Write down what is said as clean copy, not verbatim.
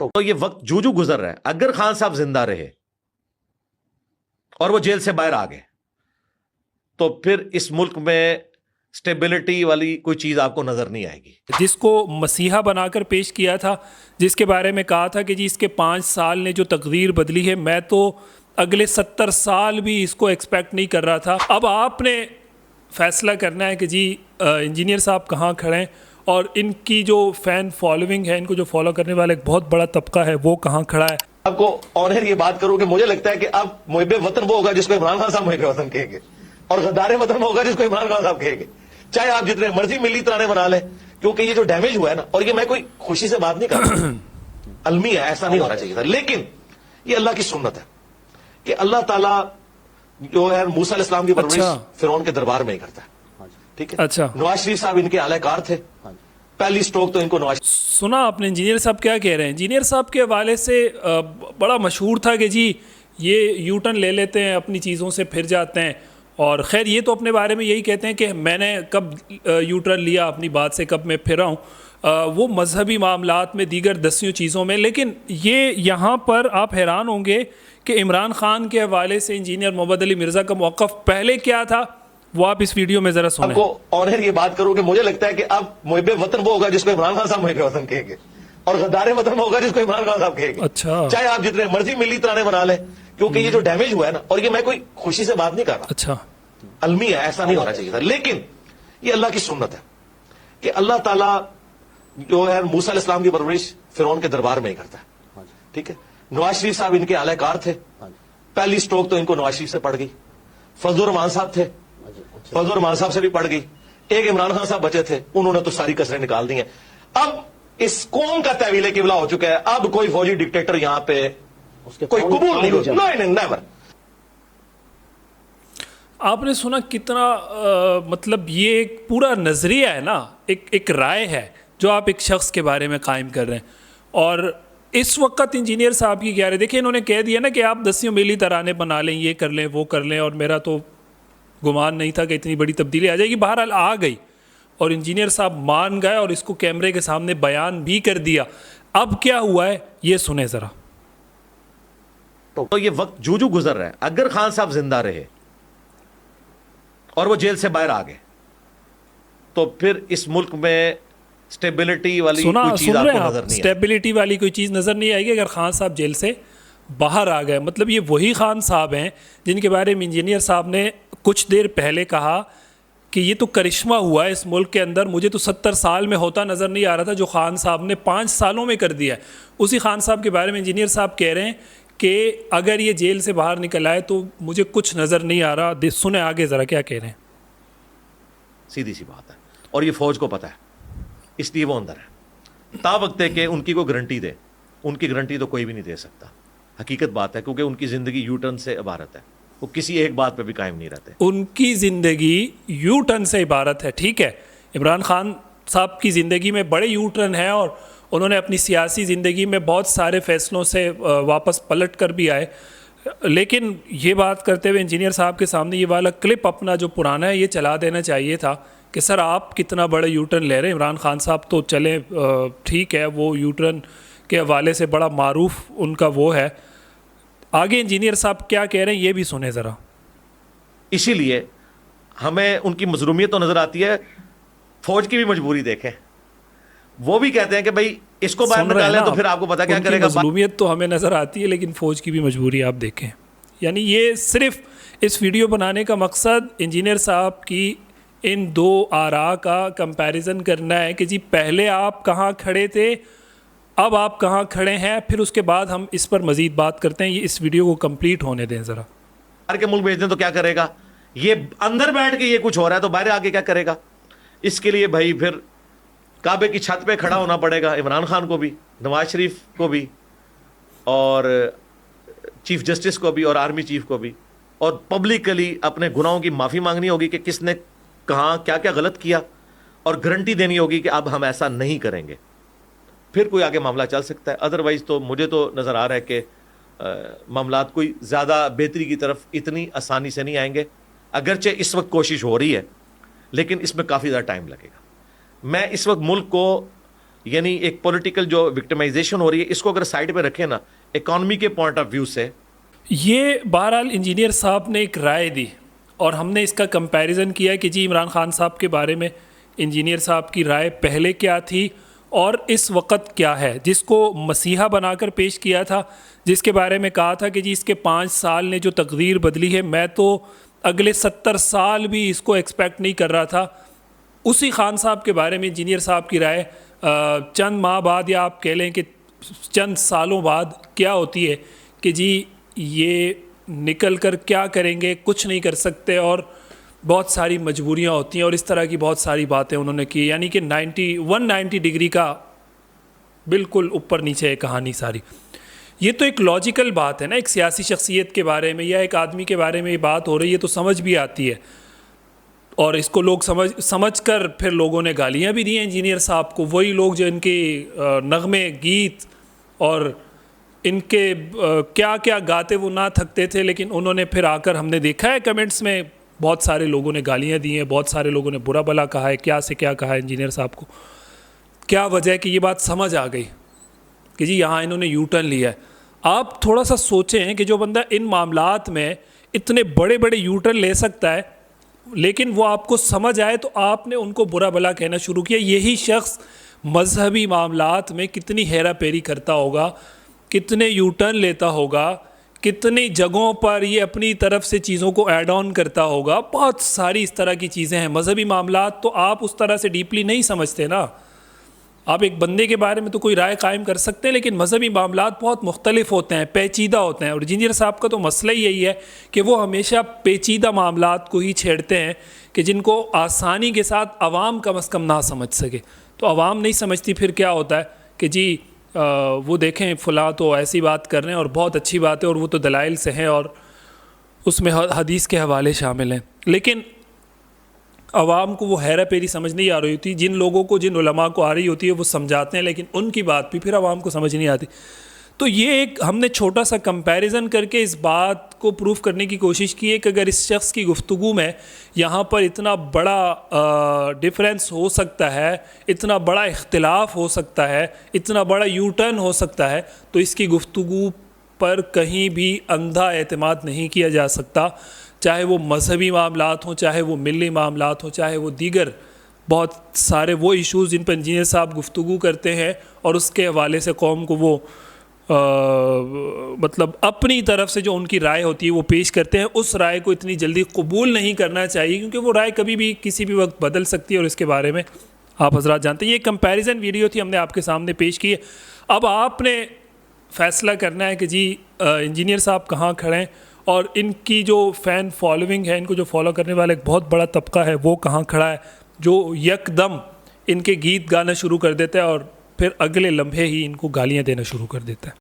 تو یہ وقت جو جو گزر رہا ہے، اگر خان صاحب زندہ رہے اور وہ جیل سے باہر آ گئے تو پھر اس ملک میں سٹیبلٹی والی کوئی چیز آپ کو نظر نہیں آئے گی. جس کو مسیحا بنا کر پیش کیا تھا، جس کے بارے میں کہا تھا کہ جی اس کے 5 سال نے جو تقدیر بدلی ہے، میں تو اگلے 70 سال بھی اس کو ایکسپیکٹ نہیں کر رہا تھا. اب آپ نے فیصلہ کرنا ہے کہ جی انجینئر صاحب کہاں کھڑے ہیں، اور ان کی جو فین فالوئنگ ہے، ان کو جو فالو کرنے والا ایک بہت بڑا طبقہ ہے، وہ کہاں کھڑا ہے. آپ کو آنر یہ بات کروں کہ مجھے لگتا ہے کہ اب محب وطن وہ ہوگا جس کو عمران خان صاحب محب وطن کہیں گے، اور غدار وطن وہ ہوگا جس کو عمران خان صاحب کہیں گے. چاہے آپ جتنے مرضی ملی ترانے بنا لیں، کیونکہ یہ جو ڈیمیج ہوا ہے نا، اور یہ میں کوئی خوشی سے بات نہیں کر رہا، المی ہے، ایسا نہیں ہونا چاہیے تھا، لیکن یہ اللہ کی سنت ہے کہ اللہ تعالیٰ جو ہے موسیٰ علیہ السلام کی پرورش فرعون کے دربار میں ہی کرتا ہے. ٹھیک ہے. اچھا، نواز شریف صاحب ان کے اعلی کار تھے، پہلی سٹروک تو ان کو نواز. سنا آپ نے انجینئر صاحب کیا کہہ رہے ہیں؟ انجینئر صاحب کے حوالے سے بڑا مشہور تھا کہ جی یہ یو ٹرن لے لیتے ہیں، اپنی چیزوں سے پھر جاتے ہیں، اور خیر یہ تو اپنے بارے میں یہی کہتے ہیں کہ میں نے کب یو ٹرن لیا اپنی بات سے، کب میں پھرا ہوں. وہ مذہبی معاملات میں، دیگر دسیوں چیزوں میں. لیکن یہ یہاں پر آپ حیران ہوں گے کہ عمران خان کے حوالے سے انجینئر محمد علی مرزا کا موقف پہلے کیا تھا، وہ آپ اس ویڈیو میں ذرا سنیں. آپ کو آنر یہ بات کروں کہ مجھے لگتا ہے کہ اب محب وطن وہ ہوگا جس کو عمران خان صاحب محب وطن کہیں گے، اور غدار وطن وہ ہوگا جس کو عمران خان صاحب کہیں گے. اچھا، چاہے آپ جتنے مرضی ملی ترانے بنا لیں، کیونکہ یہ جو ڈیمیج ہوا ہے نا، اور یہ میں کوئی خوشی سے بات نہیں کر رہا، اچھا، المی ہے، ایسا نہیں ہونا چاہیے تھا، لیکن یہ اللہ کی سنت ہے کہ اللہ تعالیٰ جو ہے موسیٰ علیہ السلام کی پرورش فرعون کے دربار میں ہی کرتا ہے. ٹھیک ہے. نواز شریف صاحب ان کے اعلی کار تھے، پہلی سٹروک تو ان کو نواز شریف سے پڑ گئی. فضل الرحمان صاحب تھے، فضل الرحمان صاحب سے بھی پڑ گئی. ایک عمران خان صاحب بچے تھے، انہوں نے تو ساری کسریں نکال دی ہیں. اب اس قوم کا تحویل قبلہ ہو چکا ہے، اب کوئی فوجی ڈکٹیٹر یہاں پہ کوئی قبول نہیں ہوگا. نیور. آپ نے سنا کتنا مطلب یہ ایک پورا نظریہ ہے نا، ایک رائے ہے جو آپ ایک شخص کے بارے میں قائم کر رہے ہیں. اور اس وقت انجینئر صاحب کی کیا رہے، دیکھیں انہوں نے کہہ دیا نا کہ آپ دسیوں میلی ترانے بنا لیں، یہ کر لیں، وہ کر لیں، اور میرا تو گمان نہیں تھا کہ اتنی بڑی تبدیلی آ جائے گی. بہرحال آ گئی، اور انجینئر صاحب مان گئے اور اس کو کیمرے کے سامنے بیان بھی کر دیا. اب کیا ہوا ہے یہ سنیں ذرا. تو یہ وقت جو جو گزر رہا ہے، اگر خان صاحب زندہ رہے اور وہ جیل سے باہر آ گئے تو پھر اس ملک میں سٹیبلٹی والی کوئی چیز آپ کو نظر نہیں آئے گی. سٹیبلٹی والی کوئی چیز نظر نہیں آئے گی اگر خان صاحب جیل سے باہر آ گئے. مطلب یہ وہی خان صاحب ہیں جن کے بارے میں انجینئر صاحب نے کچھ دیر پہلے کہا کہ یہ تو کرشمہ ہوا ہے اس ملک کے اندر، مجھے تو 70 سال میں ہوتا نظر نہیں آ رہا تھا جو خان صاحب نے 5 سالوں میں کر دیا ہے. اسی خان صاحب کے بارے میں انجینئر صاحب کہہ رہے ہیں کہ اگر یہ جیل سے باہر نکل آئے تو مجھے کچھ نظر نہیں آ رہا. سنیں آگے ذرا کیا کہہ رہے ہیں. سیدھی سی بات ہے، اور یہ فوج کو پتہ ہے، اس لیے وہ اندر ہے. تا وقت ہے کہ ان کی کوئی گارنٹی دے، ان کی گارنٹی تو کوئی بھی نہیں دے سکتا. حقیقت بات ہے، کیونکہ ان کی زندگی یو ٹرن سے عبارت ہے، وہ کسی ایک بات پہ بھی قائم نہیں رہتے. ان کی زندگی یو ٹرن سے عبارت ہے. ٹھیک ہے، عمران خان صاحب کی زندگی میں بڑے یو ٹرن ہیں، اور انہوں نے اپنی سیاسی زندگی میں بہت سارے فیصلوں سے واپس پلٹ کر بھی آئے. لیکن یہ بات کرتے ہوئے انجینئر صاحب کے سامنے یہ والا کلپ اپنا جو پرانا ہے یہ چلا دینا چاہیے تھا کہ سر آپ کتنا بڑا یو ٹرن لے رہے ہیں. عمران خان صاحب تو چلیں ٹھیک ہے، وہ یو ٹرن کے حوالے سے بڑا معروف ان کا وہ ہے. آگے انجینئر صاحب کیا کہہ رہے ہیں یہ بھی سنیں ذرا. اسی لیے ہمیں ان کی مظلومیت تو نظر آتی ہے، فوج کی بھی مجبوری دیکھیں. وہ بھی کہتے ہیں کہ بھائی اس کو باہر نکالیں تو پھر آپ کو پتا کیا کرے گا. مظلومیت تو ہمیں نظر آتی ہے لیکن فوج کی بھی مجبوری آپ دیکھیں. یعنی یہ صرف اس ویڈیو بنانے کا مقصد انجینئر صاحب کی ان دو آراء کا کمپیریزن کرنا ہے کہ جی پہلے آپ کہاں کھڑے تھے، اب آپ کہاں کھڑے ہیں، پھر اس کے بعد ہم اس پر مزید بات کرتے ہیں. یہ اس ویڈیو کو کمپلیٹ ہونے دیں ذرا. باہر کے ملک بھیج دیں تو کیا کرے گا، یہ اندر بیٹھ کے یہ کچھ ہو رہا ہے تو باہر آ کے کیا کرے گا. اس کے لیے بھائی پھر کعبے کی چھت پہ کھڑا ہونا پڑے گا، عمران خان کو بھی، نواز شریف کو بھی، اور چیف جسٹس کو بھی، اور آرمی چیف کو بھی، اور پبلکلی اپنے گناہوں کی معافی مانگنی ہوگی کہ کس نے کہاں کیا کیا غلط کیا، اور گارنٹی دینی ہوگی کہ اب ہم ایسا نہیں کریں گے. پھر کوئی آگے معاملہ چل سکتا ہے. ادروائز تو مجھے تو نظر آ رہا ہے کہ معاملات کوئی زیادہ بہتری کی طرف اتنی آسانی سے نہیں آئیں گے. اگرچہ اس وقت کوشش ہو رہی ہے لیکن اس میں کافی زیادہ ٹائم لگے گا. میں اس وقت ملک کو یعنی ایک پولیٹیکل جو وکٹمائزیشن ہو رہی ہے اس کو اگر سائڈ پہ رکھیں نا, اکانومی کے پوائنٹ آف ویو سے, یہ بہرحال انجینئر صاحب نے ایک رائے دی اور ہم نے اس کا کمپیریزن کیا کہ جی عمران خان صاحب کے بارے میں انجینئر صاحب کی رائے پہلے کیا تھی اور اس وقت کیا ہے, جس کو مسیحا بنا کر پیش کیا تھا, جس کے بارے میں کہا تھا کہ جی اس کے 5 سال نے جو تقدیر بدلی ہے, میں تو اگلے 70 سال بھی اس کو ایکسپیکٹ نہیں کر رہا تھا. اسی خان صاحب کے بارے میں انجینئر صاحب کی رائے چند ماہ بعد یا آپ کہہ لیں کہ چند سالوں بعد کیا ہوتی ہے کہ جی یہ نکل کر کیا کریں گے, کچھ نہیں کر سکتے اور بہت ساری مجبوریاں ہوتی ہیں, اور اس طرح کی بہت ساری باتیں انہوں نے کی, یعنی کہ 190 ڈگری کا بالکل اوپر نیچے ہے کہانی ساری. یہ تو ایک لاجیکل بات ہے نا, ایک سیاسی شخصیت کے بارے میں یا ایک آدمی کے بارے میں یہ بات ہو رہی ہے تو سمجھ بھی آتی ہے, اور اس کو لوگ سمجھ کر پھر لوگوں نے گالیاں بھی دی ہیں انجینئر صاحب کو. وہی لوگ جو ان کے نغمے گیت اور ان کے کیا کیا گاتے وہ نہ تھکتے تھے, لیکن انہوں نے پھر آ کر, ہم نے دیکھا ہے کمنٹس میں بہت سارے لوگوں نے گالیاں دی ہیں, بہت سارے لوگوں نے برا بھلا کہا ہے, کیا سے کیا کہا ہے انجینئر صاحب کو. کیا وجہ ہے کہ یہ بات سمجھ آ گئی کہ جی یہاں انہوں نے یو ٹرن لیا ہے. آپ تھوڑا سا سوچیں کہ جو بندہ ان معاملات میں اتنے بڑے بڑے یو ٹرن لے سکتا ہے لیکن وہ آپ کو سمجھ آئے تو آپ نے ان کو برا بھلا کہنا شروع کیا. یہی شخص مذہبی معاملات میں کتنی ہیرا پھیری کرتا ہوگا, کتنے یو ٹرن لیتا ہوگا, کتنی جگہوں پر یہ اپنی طرف سے چیزوں کو ایڈ آن کرتا ہوگا. بہت ساری اس طرح کی چیزیں ہیں. مذہبی معاملات تو آپ اس طرح سے ڈیپلی نہیں سمجھتے نا. آپ ایک بندے کے بارے میں تو کوئی رائے قائم کر سکتے ہیں, لیکن مذہبی معاملات بہت مختلف ہوتے ہیں, پیچیدہ ہوتے ہیں. اور انجینئر صاحب کا تو مسئلہ ہی یہی ہے کہ وہ ہمیشہ پیچیدہ معاملات کو ہی چھیڑتے ہیں کہ جن کو آسانی کے ساتھ عوام کم از کم نہ سمجھ سکے. تو عوام نہیں سمجھتی, پھر کیا ہوتا ہے کہ جی وہ دیکھیں فلاں تو ایسی بات کر رہے ہیں اور بہت اچھی بات ہے اور وہ تو دلائل سے ہیں اور اس میں حدیث کے حوالے شامل ہیں, لیکن عوام کو وہ ہیرا پھیری سمجھ نہیں آ رہی ہوتی. جن لوگوں کو, جن علماء کو آ رہی ہوتی ہے وہ سمجھاتے ہیں, لیکن ان کی بات بھی پھر عوام کو سمجھ نہیں آتی. تو یہ ایک ہم نے چھوٹا سا کمپیریزن کر کے اس بات کو پروف کرنے کی کوشش کی ہے کہ اگر اس شخص کی گفتگو میں یہاں پر اتنا بڑا ڈیفرنس ہو سکتا ہے, اتنا بڑا اختلاف ہو سکتا ہے, اتنا بڑا یو ٹرن ہو سکتا ہے, تو اس کی گفتگو پر کہیں بھی اندھا اعتماد نہیں کیا جا سکتا. چاہے وہ مذہبی معاملات ہوں, چاہے وہ ملی معاملات ہوں, چاہے وہ دیگر بہت سارے وہ ایشوز جن پر انجینئر صاحب گفتگو کرتے ہیں اور اس کے حوالے سے قوم کو وہ مطلب اپنی طرف سے جو ان کی رائے ہوتی ہے وہ پیش کرتے ہیں. اس رائے کو اتنی جلدی قبول نہیں کرنا چاہیے کیونکہ وہ رائے کبھی بھی کسی بھی وقت بدل سکتی ہے, اور اس کے بارے میں آپ حضرات جانتے ہیں. یہ کمپیریزن ویڈیو تھی, ہم نے آپ کے سامنے پیش کی ہے. اب آپ نے فیصلہ کرنا ہے کہ جی انجینئر صاحب کہاں کھڑے ہیں اور ان کی جو فین فالوئنگ ہے, ان کو جو فالو کرنے والا ایک بہت بڑا طبقہ ہے, وہ کہاں کھڑا ہے جو یک دم ان کے گیت گانا شروع کر دیتا ہے اور پھر اگلے لمحے ہی ان کو گالیاں دینا شروع کر دیتا ہے.